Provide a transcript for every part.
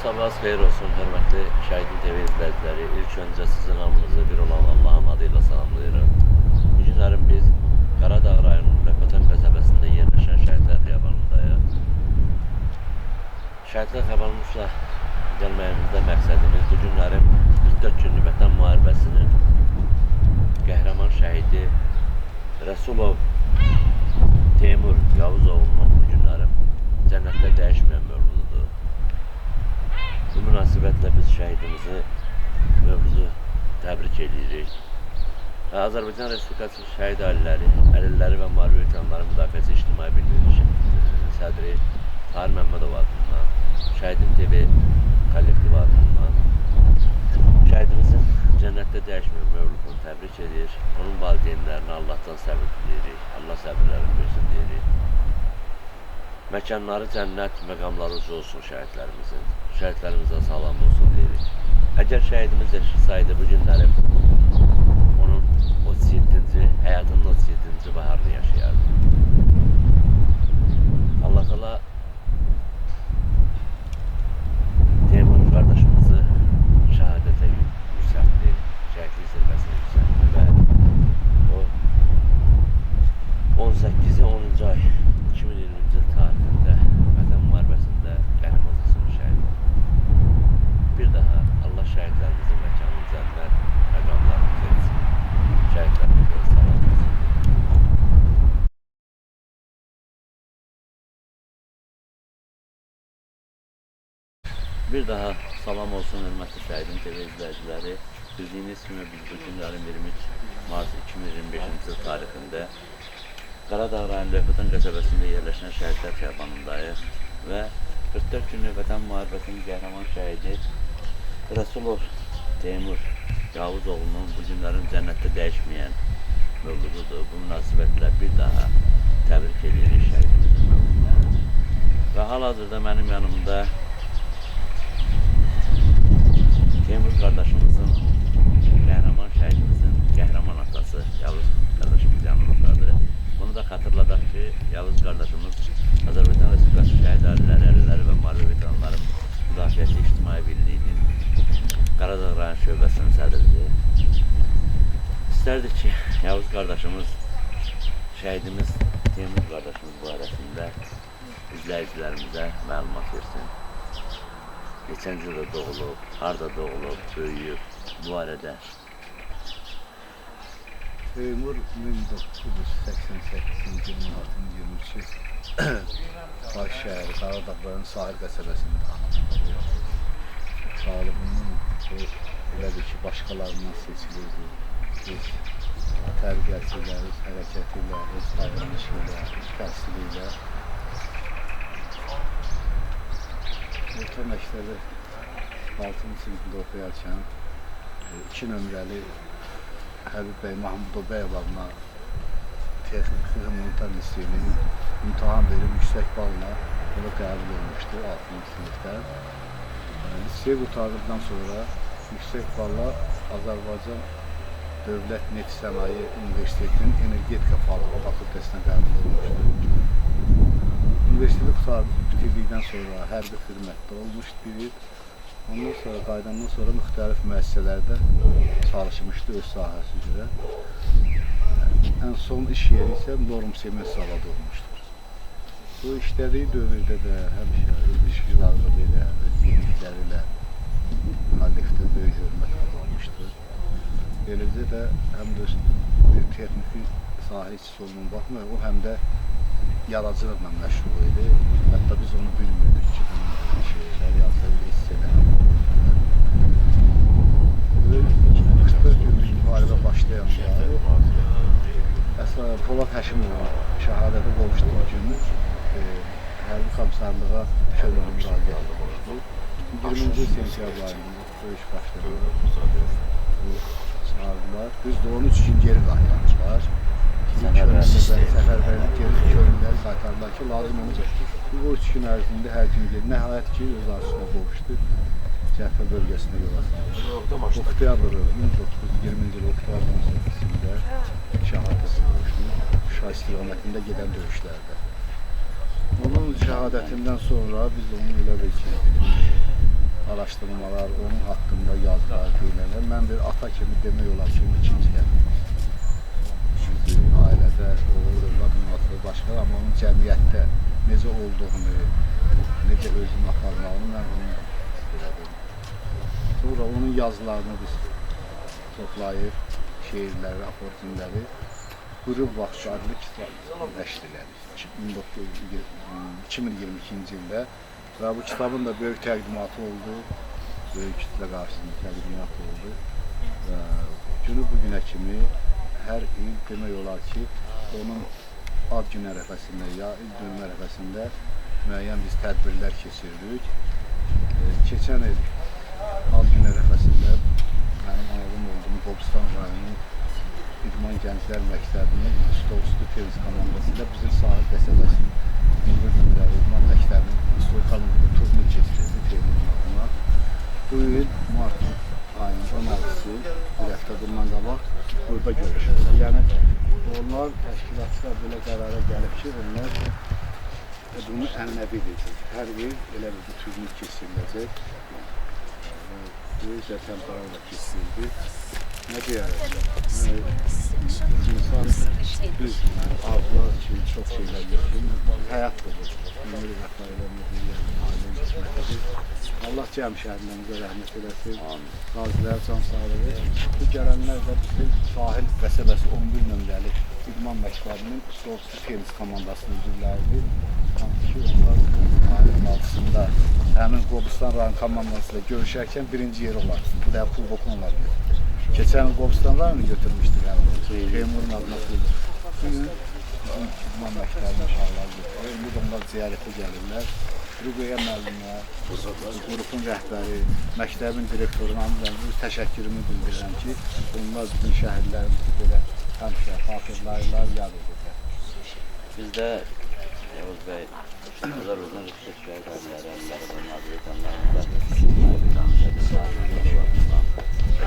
Sabahınız xeyir olsun, hörmətli Şahidin TV izləyiciləri. İlk öncə sizin hamınızı bir olan Allah'ın adıyla salamlayırım. Bu günlərin biz Qaradağ rayonunun Ləpətən qəsəbəsində yerləşən Şəhidlər Xiyabanındayıq. Şəhidlər Xiyabanımızla gəlməyimizdə məqsədimiz bu günlərin 44 günlük Vətən müharibəsinin qəhrəman şəhidi Rəsulov Teymur Yavuzoğlu'nun bu günlərin cənnətdə dəyişməyən mövzududur. Bu münasibətle biz şəhidimizi mövzudu təbrik edirik. Azərbaycan Respublikası şəhid ailələri, əlilləri və müharibə veteranları müdafiəsi ictimai birliyi sədri Tahir Məmmədov adından, Şəhidin TV kollektivi adından şəhidimizin cənnətdə dəyişməyən mövludunu təbrik edir. Onun valideynlərinə Allah'tan səbir diləyirik. Allah səbirlərini versin deyirik. Məkanları cənnət, məqamları ucu olsun şəhidlərimizin. Şəhidlərimizə salam olsun deyirik. Əgər şəhidimiz yaşasaydı bu günləri onun 37-ci, həyatının 37-ci baharını yaşayardı. Allah Teala Teymur qardaşımızı şəhadətə yüksəltdi, şəhidlik zirvəsinə yüksəltdi və o 18-10-cu ay 2020-ci il tarixində Vətən müharibəsində qəhrəmanlıq şəhid. Bir daha Allah şəhidlərimizin məkanını cənnət, məqamlarını versin. Şəhidlərimizə salam olsun. Bir daha salam olsun hörmətli Şəhidin TV izləyiciləri. Bildiyiniz kimi biz bu günlərin 23 Mart 2025-ci il tarixində Qaradağ rayonu Ləpətən qəsəbəsində yerləşən Şəhidlər Xiyabanındayıq və 44 günlük Vətən müharibəsinin qəhrəman şəhidi Rəsulov Teymur Yavuzoğlu'nun bu günlərin cənnətdə dəyişməyən mövlududur. Bu münasibətlə bir daha təbrik edirik şəhidimizin mövludunu. Və hal-hazırda mənim yanımda Teymur qardaşımızın, qəhrəman şəhidimizin qəhrəman atası Yavuz qardaşımız yanımızdadır. Bunu da xatırladaq ki, Yavuz qardaşımız Azərbaycan Respublikası şəhid ailələri, əlilləri və müharibə veteranları müdafiəsi ictimai birliyinin Qaradağ rayon şöbəsinin sədridir. İstərdik ki, Yavuz qardaşımız, şəhidimiz Teymur qardaşımız barəsində izləyicilərimizə məlumat versin. Geçən ildə doğulub, harada doğulub, böyüyüb, bu barədə. Teymur 1988-ci ilin martın 23-ü Baş şəhəri Qaradağ rayonu Sahil qəsəbəsində talibinin elədir ki, başqalarından seçilirdi. Öz tərbiyəsi ilə, öz hərəkəti ilə, öz davranışı ilə, öz təhsili ilə orta məktəbi 6-cı sinifində oxuyarkən 2 nömrəli Həbib bəy Mahmudobəyov adına Texniki Humanitar Liseyinin imtahan verib yüksək balla ona qəbul olmuşdu 6-cı sinifdə. Liseyi qurtardıqdan sonra yüksək balla Azərbaycan Dövlət Neft Sənaye Universitetinin Energetika fakültəsinə qəbul olmuşdu. Universiteti bitirdikdən sonra hərbi xidmətdə olmuşdu bir il. Ondan sonra qayıdandan sonra müxtəlif müəssisələrdə çalışmışdı öz sahəsi üzrə. Ən son iş yeri isə Norm Sement zavodu olmuşdur. Bu işlədiyi dövrdə də həmişə öz işgüzarlığı ilə, öz yenilikləri ilə kollektivdə böyük hörmət qazanmışdır. eləcə də həm də bir texniki sahə işçisi olmanın baxmayaraq, o həm də yaradıcılıqla məşğul idi. Hətta biz onu bilmirdik ki, bunun şeylər, yazıları, hissələr. 44 günlük müharibə başlayanda əslən Polad Həşimova şəhadətə qovuşduğu gün hərbi komissarlığa könüllü müraciət olmuşdu. 20-ci sentyabr ayında döyüş başladı. Çağırdılar. Biz də 13 gün geri qaytardılar. Səfərbərlik geri könülləri qaytardılar ki, lazım olacaq. Bu 3 gün ərzində hər gün geri. Nəhayət ki, öz arzusuna qovuşdu. Cəbhə bölgəsinə yola saldı. Oktyabr 1920-ci il oktyabr 18-də şəhadətə qovuşdu. Şuşa istiqamətində gedən döyüşlərdə. Onun şəhadətindən sonra biz onu elə bir ki, araşdırmalar, onun haqqında yazılar, deyilənlər. Mən bir ata kimi demək olar ki, onu ikinciyəm. Çünki ailədə oğullar münasibət başqa, amma onun cəmiyyətdə necə olduğunu, necə özünü aparmağını mən onu istəyirəm. Sonra onun yazılarını biz toplayıb, şeirləri, aforizmləri Qürub Vaxtı adlı kitab nəşr elədik 2022-ci ildə və bu kitabın da böyük təqdimatı oldu, böyük kütlə qarşısında təqdimat oldu və günü bugünə kimi hər il demək olar ki, onun ad gün ərəfəsində ya il dönüm ərəfəsində müəyyən biz tədbirlər keçirdik. Keçən il ad gün ərəfəsində mənim oğlum olduğum Qobustan rayonunun İdman Gənclər Məktəbinin Stolstu tenis komandasıyla bizim sahil qəsəbəsinin Münqür nömrəli İdman Məktəbinin Soyxanlıqda turnir keçirildi Teymurun adına. Bu il mart ayının 16-sı bir həftə bundan qabaq burada görüşüldü. Yəni onlar təşkilatçılar belə qərara gəlib ki, onlar bunu ənənəvi edəcək. Hər il elə bir turnir keçiriləcək. Bu il də təmtərarla keçirildi. Nə deyərək? İnsan düz arzular üçün çox şeylər yapır. Həyat da bu. Ömür vəfaylarına ailən qismətidir. Allah cəm şəhərlərimizə rəhmət eləsin. Qazilər can sağlığı. Bu gələnlər də bizim sahil qəsəbəsi 11 nömrəli İdman Məktəbinin Stolstu tenis komandasının üzvləridir. Hansı ki, onlar ayın 6-sında həmin Qobustan rayon komandası ilə görüşərkən birinci yeri olar. Bu da pulboku onlar götürür. Keçən il Qobustan rayonu götürmüşdük, yəni Teymurun adına pulboku. Bugün İdman Məktəbinin uşaqları götürür. İndi də onlar ziyarətə gəlirlər. Rüqəyə müəllimlər, qrupun rəhbəri, məktəbin direktoruna öz təşəkkürümü bildirirəm ki, onlar bizim şəhərlərimizi belə həmişə xatırlayırlar, yad edirlər. Bizdə Yavuz bəy, Azərbaycan Respublikası şəhid abiləri, Azərbaycanlarımızda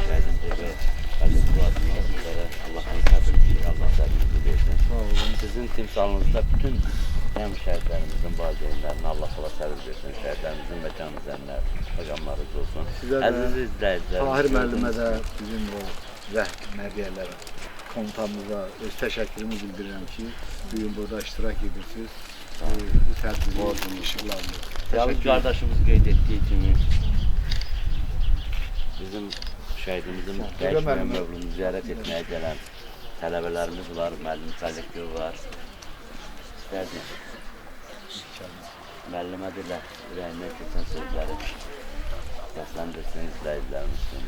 şəhidin TV Əziz Bulatın oğulları, Allah'ın səbirliyi, Allah səbirliyi versin. Sizin timsalınızda bütün həm şəhidlərimizin valideynlərinə Allah səbir versin, şəhidlərimizin məkanı zənlər, məqamları olsun. Əziz izləyicilər, Tahir müəllimə də bizim o rəhmədiyələrə, komutanımıza öz təşəkkürümü bildirirəm ki, bugün burada iştirak edirsiniz. Bu tədbiri işıqlardır. Yavuz qardaşımız qeyd etdiyi kimi bizim şəhidimizin dəyişməyən mövlunu ziyarət etməyə gələn tələbələrimiz var, müəllim kollektivi var. İstərdik müəllimə deyilər, ürəyindən keçən sözləri səsləndirsin izləyicilərimiz üçün.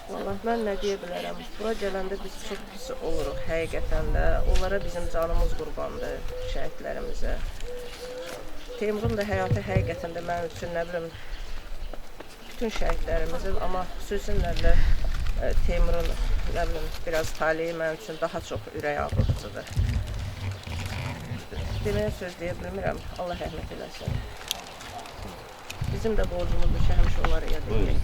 Vallahi mən nə deyə bilərəm, bura gələndə biz çox pis oluruq həqiqətən də. Onlara bizim canımız qurbandır, şəhidlərimizə. Teymurun da həyatı həqiqətən də mənim üçün, nə bilim, bütün şəhidlərimizin, amma xüsusilə də Teymurun, nə bilim, biraz taliyi mənim üçün daha çox ürək ağrıdıcıdır. Deməyə söz deyə bilmirəm, Allah rəhmət eləsin. Bizim də borcumuzdur ki, həmişə onları yad edək.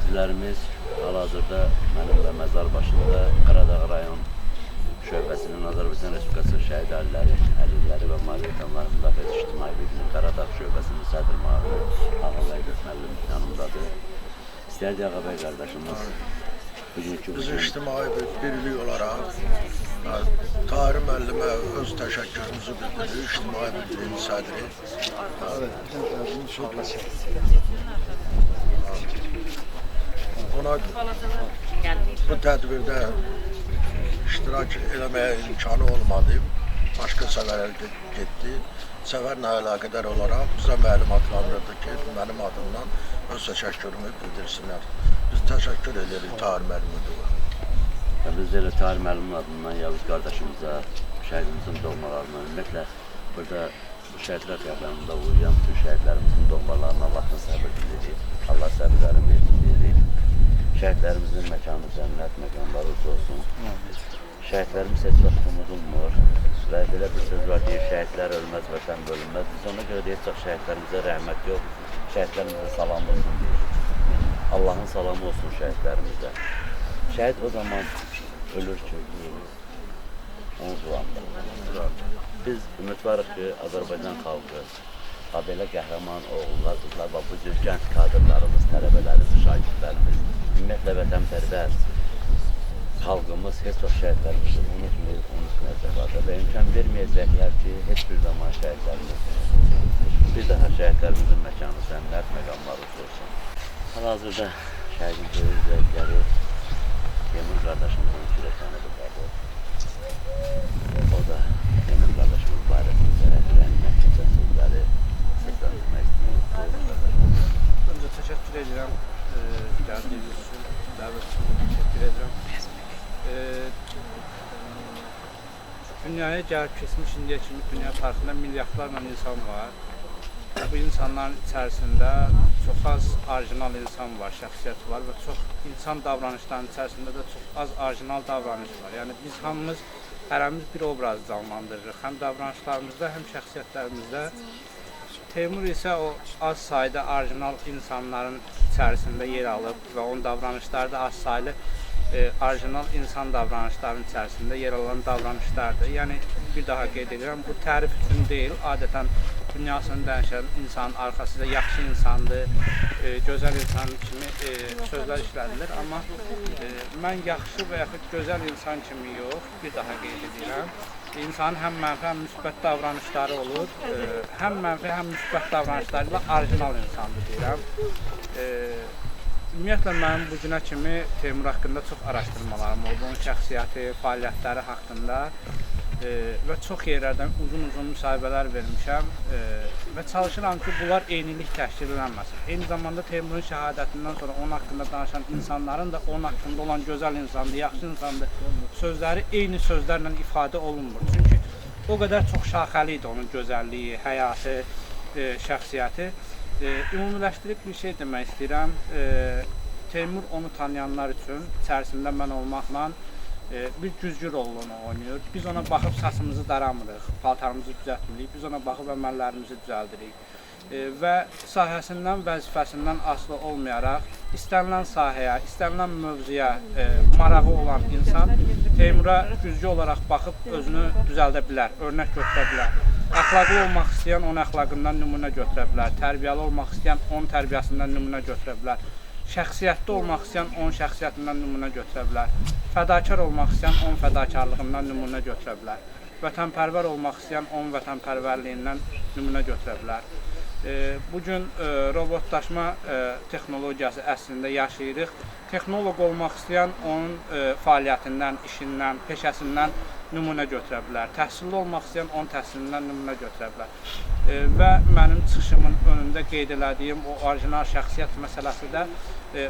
Bizlərimiz hal-hazırda mənim və məzar başında Qaradağ rayon şöbəsinin Azərbaycan Respublikası şəhid əlilləri və maliyyətənləri müdafiəsi ictimai birliyinin Qaradağ şöbəsinin sədr müavini Ağabey müəllim yanımdadır. İstəyərdik Ağabey qardaşımız bugünkü Biz bugün? ictimai birlik olaraq Tahir müəllimə öz təşəkkürümüzü bildiririk, ictimai birliyin sədri. Ona bu tədbirdə iştirak eləməyə imkanı olmadı. Başqa səfərə getdi. Səfərlə əlaqədar olaraq bizə məlumatlandırdı ki, mənim adımdan öz təşəkkürümü bildirsinlər. Biz təşəkkür edirik Tahir müəllimə. Biz elə Tahir müəllimin adından Yavuz qardaşımıza, şəhidimizin doğmalarına, ümumiyyətlə burada bu şəhidlər qəbirlərində uyuyan bütün şəhidlərimizin doğmalarına Allahdan səbir diləyirik. Allah səbirlərini versin deyirik. Şəhidlərimizin məkanı cənnət, məkanları uca olsun. Şəhidlərimiz heç vaxt unudulmur və belə bir söz var deyir, şəhidlər ölməz, vətən bölünməz. Biz ona görə deyək, çox şəhidlərimizə rəhmət yox, şəhidlərimizə salam olsun deyir. Allahın salamı olsun şəhidlərimizə. Şəhid o zaman ölür ki, onu dulandırır. Biz ümidvarıq ki, Azərbaycan xalqı, belə qəhrəman oğullar, qızlar və bu cür gənc kadrlarımız, tələbələrimiz, şagirdlərimiz, ümumiyyətlə vətənpərvər xalqımız heç vaxt şəhidlərimizi unutmayacaqlar və imkan verməyəcəklər ki, heç bir zaman şəhidlərimiz bir daha şəhidlərimizin məkanı cənnət, məqamları olsun. Hal-hazırda şəhidin böyük zəvkləri Teymur qardaşımızın kürəkəni buradadır. O da Teymur qardaşımız barəsində rəhmət keçən sözləri səsləndirmək istəyir. Öncə təşəkkür edirəm gəldiyiniz üçün, dəvət üçün təşəkkür edirəm. Dünyaya gəlib keçmiş indiyə kimi dünya tarixində milyardlarla insan var. Bu insanların içərisində çox az orijinal insan var, şəxsiyyət var və çox insan davranışlarının içərisində də çox az orijinal davranış var. Yəni biz hamımız, hərəmiz bir obraz canlandırırıq, həm davranışlarımızda, həm şəxsiyyətlərimizdə. Teymur isə o az sayda orijinal insanların içərisində yer alıb və onun davranışları da az saylı orijinal insan davranışlarının içərisində yer alan davranışlardır. Yəni bir daha qeyd edirəm, bu tərif üçün deyil, adətən dünyasını dəyişən insanın arxasında yaxşı insandır, gözəl insan kimi sözlər işlədilir. Amma mən yaxşı və yaxud gözəl insan kimi yox, bir daha qeyd edirəm. İnsanın həm mənfi, həm müsbət davranışları olur. Həm mənfi, həm müsbət davranışları ilə orijinal insandır deyirəm. Ümumiyyətlə, mənim bu günə kimi Teymur haqqında çox araşdırmalarım oldu. Onun şəxsiyyəti, fəaliyyətləri haqqında və çox yerlərdən uzun-uzun müsahibələr vermişəm və çalışıram ki, bunlar eynilik təşkil edilməsin. Eyni zamanda Teymurun şəhadətindən sonra onun haqqında danışan insanların da onun haqqında olan gözəl insandır, yaxşı insandır sözləri eyni sözlərlə ifadə olunmur. Çünki o qədər çox şaxəli idi onun gözəlliyi, həyatı, şəxsiyyəti. Ümumiləşdirib bir şey demək istəyirəm. Teymur onu tanıyanlar üçün içərisində mən olmaqla bir güzgü rolunu oynayır. Biz ona baxıb saçımızı daramırıq, paltarımızı düzəltmirik, biz ona baxıb əməllərimizi düzəldirik. Və sahəsindən, vəzifəsindən asılı olmayaraq istənilən sahəyə, istənilən mövzuya marağı olan insan Teymura güzgü olaraq baxıb özünü düzəldə bilər, örnək götürə bilər. Əxlaqlı olmaq istəyən onun əxlaqından nümunə götürə bilər, tərbiyəli olmaq istəyən onun tərbiyəsindən nümunə götürə bilər. Şəxsiyyətli olmaq istəyən onun şəxsiyyətindən nümunə götürə bilər. Fədakar olmaq istəyən onun fədakarlığından nümunə götürə bilər. Vətənpərvər olmaq istəyən onun vətənpərvərliyindən nümunə götürə bilər. Bugün robotlaşma texnologiyası əslində yaşayırıq. Texnoloq olmaq istəyən onun fəaliyyətindən, işindən, peşəsindən nümunə götürə bilər. Təhsilli olmaq istəyən onun təhsilindən nümunə götürə bilər. Və mənim çıxışımın önündə qeyd elədiyim o orijinal şəxsiyyət məsələsi də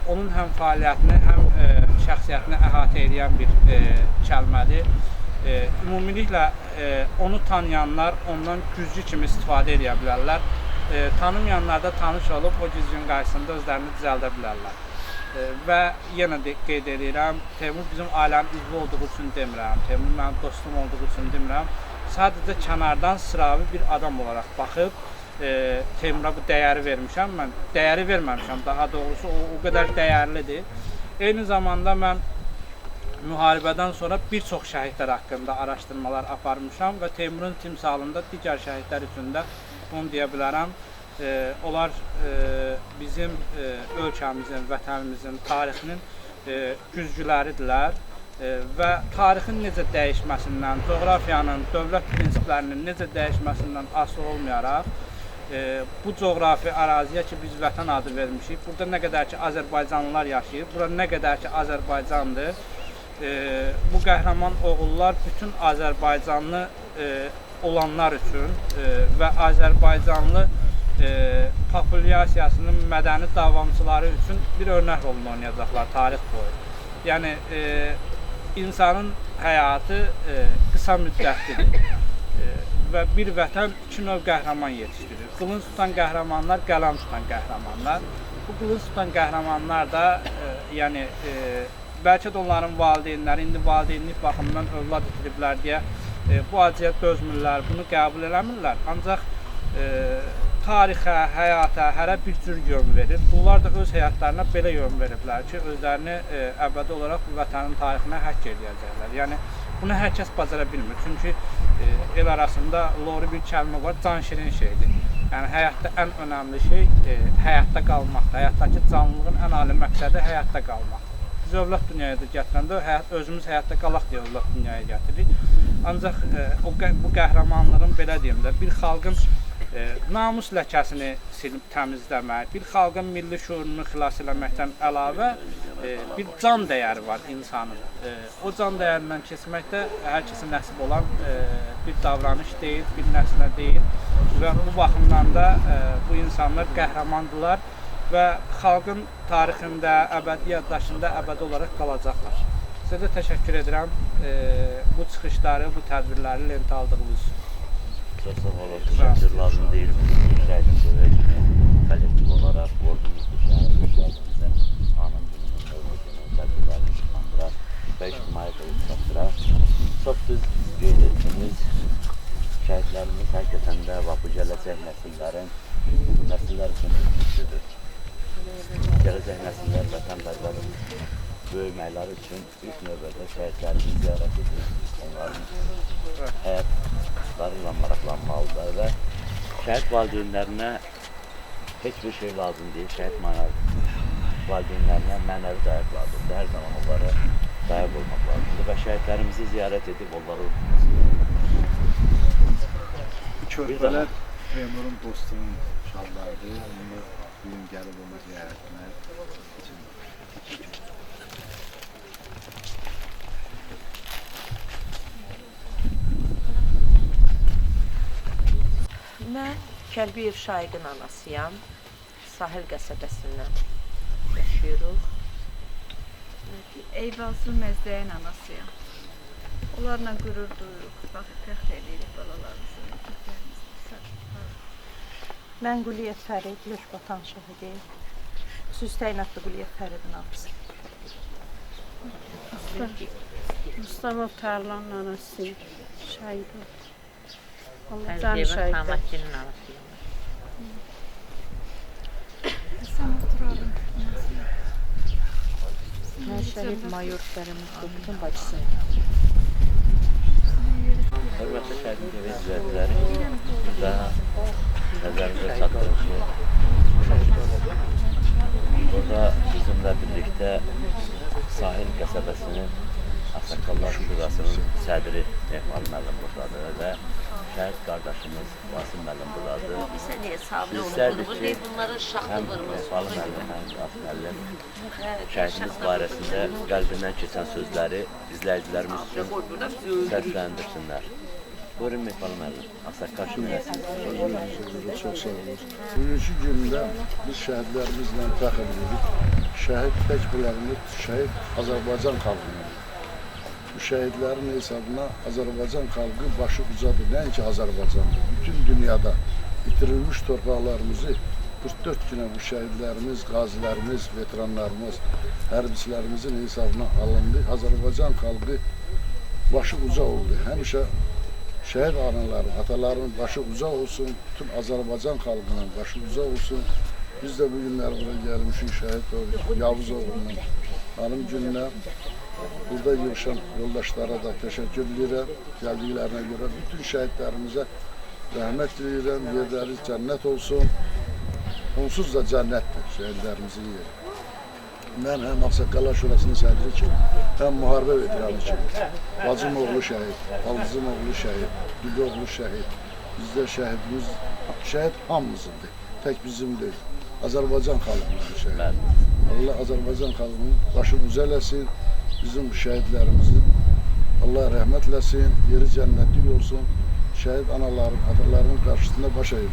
onun həm fəaliyyətini, həm şəxsiyyətini əhatə edən bir kəlmədir. Ümumiliklə onu tanıyanlar ondan güzgü kimi istifadə edə bilərlər. Tanımayanlar da tanış olub o güzgünün qarşısında özlərini düzəldə bilərlər. Və yenə də qeyd edirəm, Teymur bizim ailənin üzvü olduğu üçün demirəm, Teymur mənim dostum olduğu üçün demirəm. Sadəcə kənardan sıravi bir adam olaraq baxıb Teymura bu dəyəri vermişəm. Mən dəyəri verməmişəm, daha doğrusu o qədər dəyərlidir. Eyni zamanda mən müharibədən sonra bir çox şəhidlər haqqında araşdırmalar aparmışam və Teymurun timsalında digər şəhidlər üçün də bunu deyə bilərəm. Onlar bizim ölkəmizin, vətənimizin, tarixinin güzgüləridirlər və tarixin necə dəyişməsindən, coğrafiyanın, dövlət prinsiplərinin necə dəyişməsindən asılı olmayaraq bu coğrafi əraziyə ki, biz vətən adı vermişik, burada nə qədər ki, Azərbaycanlılar yaşayır, bura nə qədər ki, Azərbaycandır, bu qəhrəman oğullar bütün Azərbaycanlı olanlar üçün və Azərbaycanlı populyasiyasının mədəni davamçıları üçün bir örnək rolunu oynayacaqlar tarix boyu. Yəni, insanın həyatı qısa müddətlidir və bir vətən iki növ qəhrəman yetişdirir. Qılınc tutan qəhrəmanlar, qələm tutan qəhrəmanlar. Bu qılınc tutan qəhrəmanlar da, yəni, bəlkə də onların valideynləri indi valideynlik baxımından övlad itiriblər deyə bu acıya dözmürlər, bunu qəbul eləmirlər. Ancaq tarixə, həyata, hərə bir cür yön verir. Bunlar da öz həyatlarına belə yön veriblər ki, özlərini əbədi olaraq bu vətənin tarixinə həkk edəcəklər. Yəni, bunu hər kəs bacara bilmir. Çünki el arasında lori bir kəlmə var, can şirin şeydir. Yəni, həyatda ən önəmli şey həyatda qalmaqdır. Həyatdakı canlılığın ən ali məqsədi həyatda qalmaq. Biz övlad dünyaya da gətirəndə özümüz həyatda qalaq deyə övlad dünyaya gətiririk. Ancaq bu qəhrəmanlığın, belə deyim də, bir xalqın namus ləkəsini silib təmizləmək, bir xalqın milli şüurunu xilas eləməkdən əlavə bir can dəyəri var insanın. O can dəyərindən keçməkdə hər kəsə nəsib olan bir davranış deyil, bir nəslə deyil və bu baxımdan da bu insanlar qəhrəmandırlar və xalqın tarixində, əbədi yaddaşında əbədi olaraq qalacaqlar. Sizə də təşəkkür edirəm bu çıxışları, bu tədbirləri lentə aldığınız üçün. Çox sağ olun, təşəkkür lazım deyil. Şəhidin dövlətini kollektiv olaraq ordumuzda şəhidimizin anın gününün, hörmətinin, tədbirlərini çıxandırar və ictimai qılıb çatdırar. Çox düz qeyd etdiniz. Şəhidlərimiz həqiqətən də bu gələcək nəsillər üçün ümidlidir. Gələcək nəsillər vətənpərvər böyüməkləri üçün ilk növbədə şəhidlərimizi ziyarət edir. Onların həyatları ilə maraqlanmalıdır və şəhid valideynlərinə heç bir şey lazım deyil. Şəhid valideynlərinə mənəvi dayaq lazımdır. Hər zaman onlara dayaq olmaq lazımdır və şəhidlərimizi ziyarət edib onları Körpələr Teymurun dostunun uşaqlarıdır. Onu bugün gəlib onu ziyarət etmək üçün. Mən Kəlbiyev Şaiqin anasıyam. Sahil qəsəbəsindən yaşayırıq. Eyvalsız Məzdəyin anasıyam. Onlarla qürur duyuruq, bax, fəxr edirik balalarımızı. Mən Quliyev Fərid, Lökbatan şəhidi. Xüsusi təyinatlı Quliyev Fəridin anası. Mustafa Tarlanın anasıyım, şəhid oldu. Allah can şəhidlər. Həsən Oturalın anasıyım. Mən şəhid mayor Fərimuz Qubutun bacısıyım. hörmətli şəhidin TV izləyiciləri və nəzərimizə çatdırıcı. Burada bizimlə birlikdə Sahil qəsəbəsinin Ağsaqqallar Şurasının sədri Ehmal müəllim buradadır və şəhid qardaşımız Vasım müəllim buradadır. Bizə niyə sabri olunur? Bunların şaxtı vurması. Həm müəllim, həm Vasım müəllim şəhidimiz barəsində qəlbindən keçən sözləri izləyicilərimiz üçün səsləndirsinlər. Buyurun Mehmal müəllim, Ağsaqqal Şurasının. Çox sağ olun. Bugünkü gündə biz şəhidlərimizlə fəxr edirik. Şəhid tək bilərimiz, şəhid Azərbaycan xalqıdır. Bu şəhidlərin hesabına Azərbaycan xalqı başı ucadır, nəinki Azərbaycandır. Bütün dünyada itirilmiş torpaqlarımızı 44 günə bu şəhidlərimiz, qazilərimiz, veteranlarımız, hərbiçilərimizin hesabına alındı. Azərbaycan xalqı başı uca oldu. Həmişə şəhid anaları, ataların başı uca olsun, bütün Azərbaycan xalqının başı uca olsun. Biz də bu günlər bura gəlmişik şəhid Yavuz oğlunun anım gününə. Burada yığışan yoldaşlara da təşəkkür edirəm. Gəldiklərinə görə bütün şəhidlərimizə rəhmət diləyirəm. Yerləri cənnət olsun. Onsuz da cənnətdir şəhidlərimizin yeri. Mən həm Ağsaqqallar Şurasının sədri kimi, həm müharibə veteranı kimi. Bacım oğlu şəhid, baldızım oğlu şəhid, Düdü oğlu şəhid. Bizdə şəhid hamımızındır. Tək bizim deyil. Azərbaycan xalqımızın şəhid. Allah Azərbaycan xalqının başını üzələsin. Bizim şəhidlərimizin Allah rəhmət eləsin, yeri cənnətlik olsun. Şəhid anaların, atalarının qarşısında baş əyir.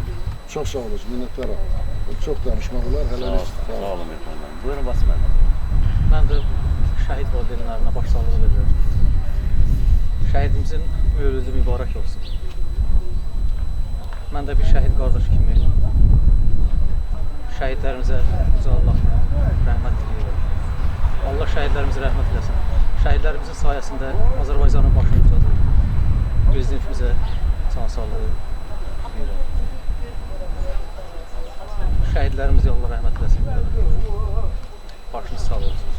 Çox sağ olasın, minnətdaram. Çox danışmaq olar, hələlik. Sağ olun efendim. Buyurun Basman. Mən də şəhid valideynlərinə başsağlığı verirəm. Şəhidimizin mövlüdü mübarək olsun. Mən də bir şəhid qardaş kimi şəhidlərimizə Yüce Allah rəhmət diləyirəm. Allah şəhidlərimizə rəhmət eləsin. Şəhidlərimizin sayəsində Azərbaycanın başını ucadır. Prezidentimizə can sağlığı diləyirəm. Şəhidlərimizə Allah rəhmət eləsin. Başınız sağ olsun.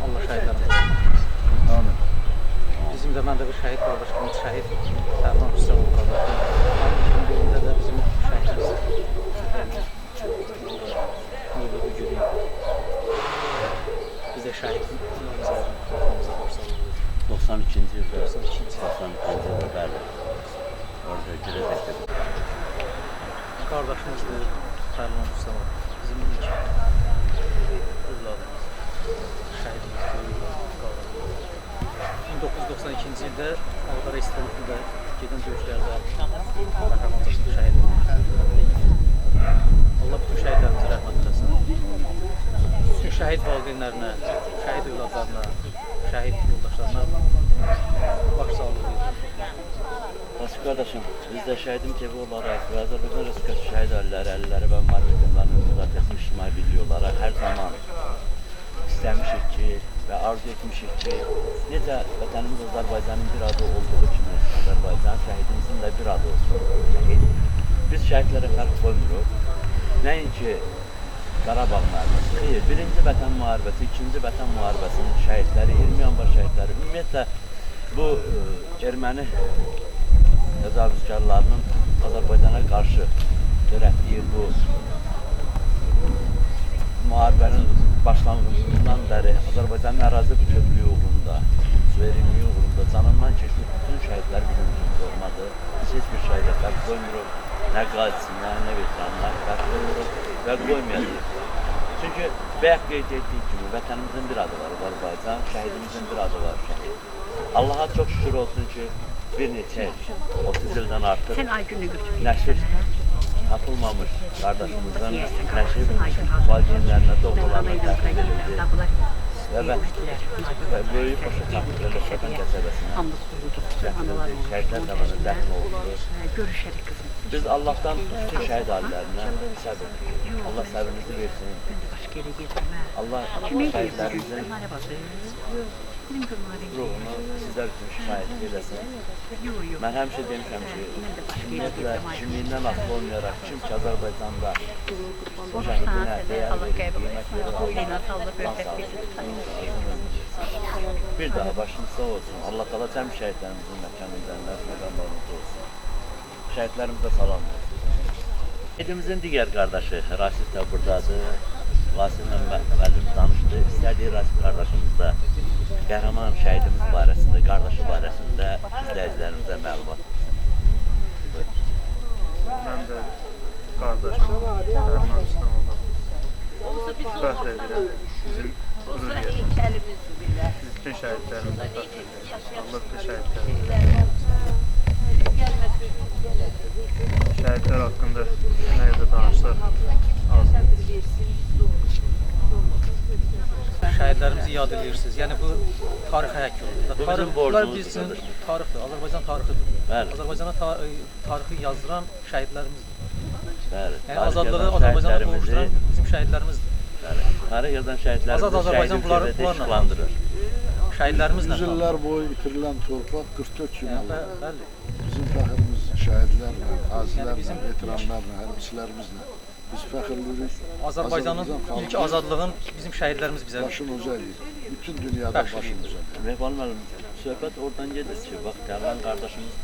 Allah şəhidlərimizə rəhmət eləsin. Amin. Bizim də mən də bir şəhid qardaş kimi şəhid Fərman Hüseyin qardaşım. Onun birində də bizim şəhidimiz. Mövlüdü Gürüy. Biz də şəhidimizə başlayalım. 92-ci ildə. 92-ci ildə, bəli. Orada girəcəkdir. Qardaşımızdır Fərman Hüseyin. Bizim ilk övladımız. Şəhidimiz Gürüy qaldı. 1992-ci ildə Ağdara istiqamətində gedən döyüşlərdə qəhrəmancasına şəhid olmuş. Allah bütün şəhidlərimizə rəhmət eləsin. Bütün şəhid valideynlərinə, şəhid övladlarına, şəhid yoldaşlarına baş sağlığı verir. Basın qardaşım, biz də şəhidim TV olaraq və Azərbaycan Respublikası şəhid ailələri, əlilləri və müharibəçilərinin müdafiəsi ictimai birliyi olaraq hər zaman istəmişik ki və arzu etmişik ki, necə vətənimiz Azərbaycanın bir adı olduğu kimi Azərbaycan şəhidimizin də bir adı olsun. Biz şəhidlərə fərq qoymuruq. Nəinki Qarabağ müharibəsi, xeyr, birinci vətən müharibəsi, ikinci vətən müharibəsinin şəhidləri, 20 yanvar şəhidləri, ümumiyyətlə bu erməni təcavüzkarlarının Azərbaycana qarşı törətdiyi bu müharibənin başlanğıcından bəri Azərbaycanın ərazi bütövlüyü uğrunda, suverenliyi uğrunda canından keçmiş bütün şəhidlər bizim üçün doğmadır. Biz heç bir şəhidə fərq qoymuruq, nə qazisinə, nə veteranına fərq qoymuruq və qoymayacaq. Çünki bayaq qeyd etdiyik kimi vətənimizin bir adı var Azərbaycan, şəhidimizin bir adı var şəhid. Allaha çox şükür olsun ki, bir neçə il, 30 ildən artıq nəşir tapılmamış qardaşımızın nəşir valideynlərinə, doğmalarına təhvil edildi və böyük başa çatdırıldı Şəfən qəsəbəsinə gətirildi, şəhidlər tabanı dəfn olundu. Biz Allahdan bütün şəhid ailərinə səbir, Allah səbrinizi versin, Allah şəhidlərimizin ruhunu sizlər üçün şahidlik eləsin. Mən həmişə demişəm ki, ümumiyyətlə kimliyindən asılı olmayaraq kim ki Azərbaycanda bu şəhidinə dəyər verir, yemək verir, bir daha başınız sağ olsun. Allah qala cəm şəhidlərimizin məkanı cənnət məqamlarımız olsun. Şəhidlərimizə salam olsun. Şəhidimizin digər qardaşı Raşid də buradadır. Vasillə müəllim danışdı. İstədiyi Raşid qardaşımız da qəhrəman şəhidimiz barəsində, qardaşı barəsində izləyicilərimizə məlumat. Mən də qardaşım Fərman İstanbul'da fəxr edirəm. Bizim qüruriyyətimiz, bütün şəhidlərimizə fəxr edirəm. Allah bütün şəhidlərimizə şəhidlər haqqında nə yerdə danışsaq azdır. Şəhidlərimizi yad edirsiniz. Yəni bu tarixə həkk olur. bizim borcumuzdur. Bizim tarixdir, Azərbaycan tarixidir. Bəli. Azərbaycana tarixi yazdıran şəhidlərimizdir. Bəli. Yəni azadlığı Azərbaycana qovuşduran bizim şəhidlərimizdir. Tarix yazan şəhidlərimizi Azərbaycan şəhid işlandırır. Şəhidlərimizlə. Yüzüllər boyu itirilən torpaq 44 gün oldu. Bəli. Bizim fəxrimiz şəhidlərlə, qazilərlə, veteranlarla, hərbiçilərimizlə. Biz fəxrlənirik. Azərbaycanın ilk azadlığın bizim şəhidlərimiz bizə başın uca edir. Bütün dünyada başın uca edir. Rəhman müəllim, söhbət oradan gedir ki, bax, Tərlan qardaşımız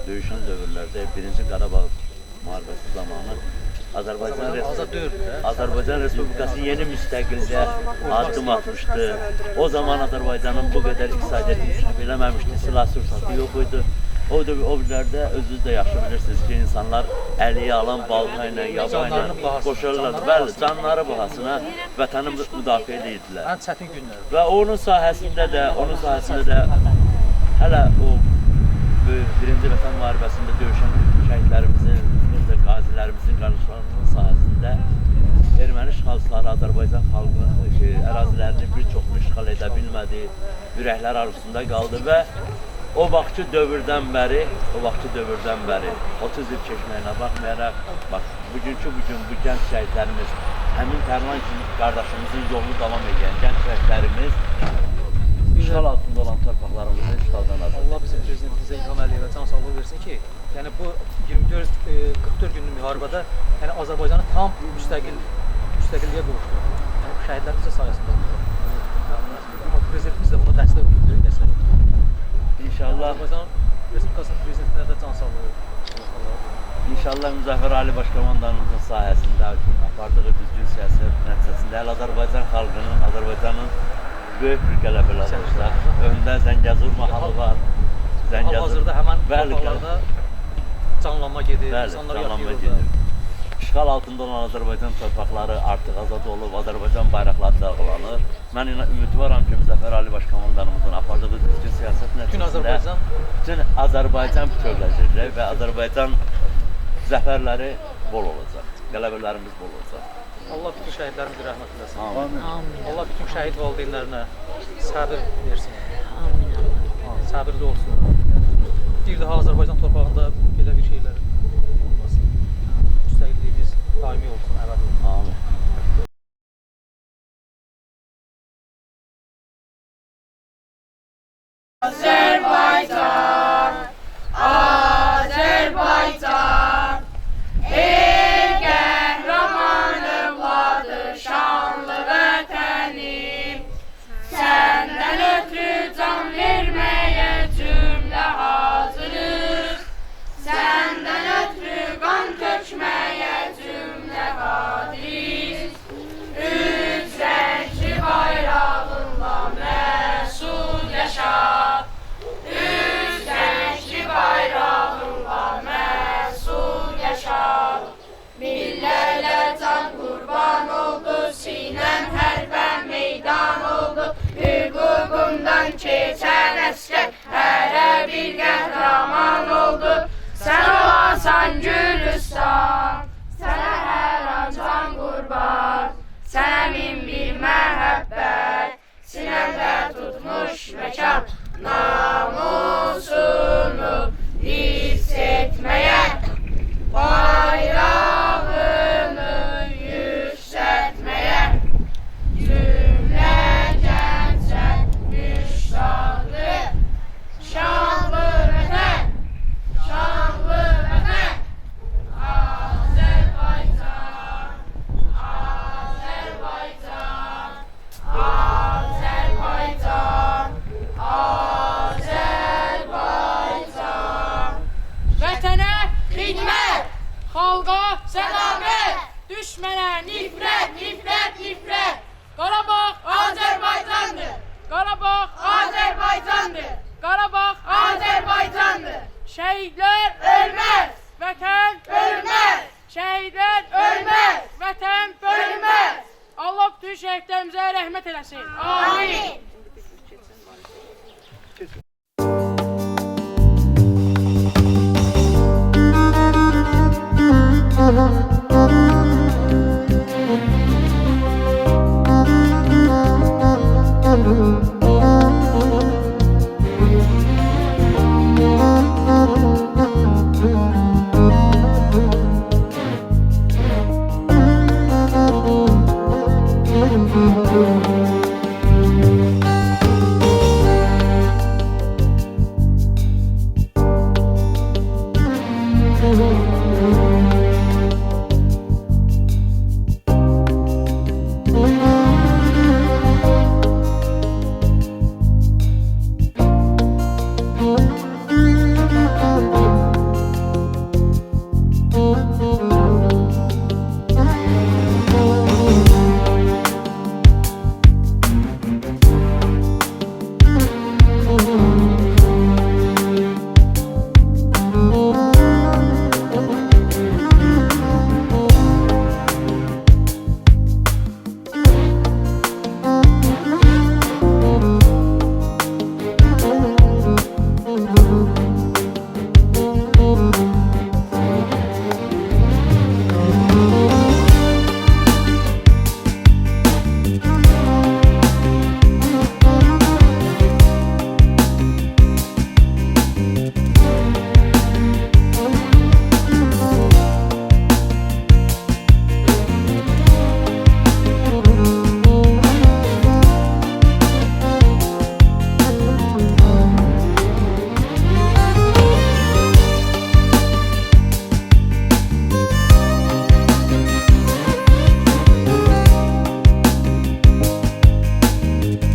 döyüşən dövrlərdə, 1-ci Qarabağ müharibəsi zamanı Azad deyil də. Azərbaycan Respublikası yeni müstəqilliyə addım atmışdı. O zaman Azərbaycanın bu qədər iqtisadiyyat inkişaf eləməmişdi, silah sursatı yox idi. O illərdə özünüz də yaxşı bilirsiniz ki, insanlar əliyə alan balta ilə, yaba ilə qoşarlar. Bəli, canları bahasına vətəni müdafiə edirdilər. Ən çətin günlər. Və onun sahəsində də hələ o birinci Vətən müharibəsində döyüşən şəhidlərimizin, qazilərimizin qardaşlarının sahəsində erməni işğalçıları Azərbaycan xalqı ərazilərini bir çoxunu işğal edə bilmədi, ürəklər arasında qaldı və o vaxtki dövrdən bəri 30 il keçməyinə baxmayaraq, bax, bu gün bu gənc şəhidlərimiz, həmin Tərlan kimi qardaşımızın yolunu davam edən gənc şəhidlərimiz işğal altında olan torpaqlarımızı işğaldan azad. Allah bizim prezidentimizə İlham Əliyevə can sağlığı versin ki, yəni bu 44 günlük müharibədə yəni Azərbaycanı tam müstəqilliyə qovuşdu. Yəni bu şəhidlərimizin sayəsində oldu. Amma prezidentimiz də buna dəstək oldu, böyük dəstək oldu. İnşallah Azərbaycan Respublikasının prezidentinə də can sağlığı. İnşallah Müzəffər Ali Başkomandanımızın sayəsində apardığı düzgün siyasət nəticəsində Azərbaycan xalqının, Azərbaycanın böyük bir qələbələr olacaq. Öndə Zəngəzur mahalı var. Hal-hazırda həmən torpaqlarda canlanma gedir, insanlar yaşayır orada. İşğal altında olan Azərbaycan torpaqları artıq azad olub, Azərbaycan bayraqları dalğalanır. Mən ümidvaram ki, Müzəffər Ali Başkomandanımızın apardığı düzgün siyasət nəticəsində bütün Azərbaycan bütövləşəcək və Azərbaycan zəfərləri bol olacaq, qələbələrimiz bol olacaq. Allah bütün şəhidlərimizi rəhmət eləsin. Amin. Allah bütün şəhid valideynlərinə səbir versin. Amin. Səbirli olsunlar. Bir daha Azərbaycan torpağında belə bir şeylər olmasın. Müstəqilliyimiz daimi olsun, əbədi olsun. Amin. Azerbaycan, Azerbaycan, ey qəhrəman övladı, şanlı vətənim, səndən ötürü can verməyə cümlə hazırıq, səndən ötürü qan tökməyə cümlə qadiriz, üç rəngli bayrağınla məsud yaşa. Bayrağınla məsud yaşa, millərlə can qurban oldu, sinəm hərbə meydan oldu, hüququndan keçən əsgər hərə bir qəhrəman oldu, sən olasan Gülüstan, sənə hər an can qurban, sənə min bir məhəbbət, sinəmdə tutmuş məkan, namusunu hiss etməyə, bayrağını yüksəltməyə, cümlə gənclər müştaqdır, şanlı vətən, Azərbaycan, Azərbaycan, Azərbaycan, Azərbaycan. Vətənə xidmət, xalqa sədaqət, düşmənə nifrət, nifrət, nifrət. Qarabağ Azərbaycandır, Qarabağ Azərbaycandır, Qarabağ Azərbaycandır. Şəhidlər ölməz, vətən ölməz, şəhidlər ölməz, vətən bölünməz. Allah bütün şəhidlərimizə rəhmət eləsin. Amin.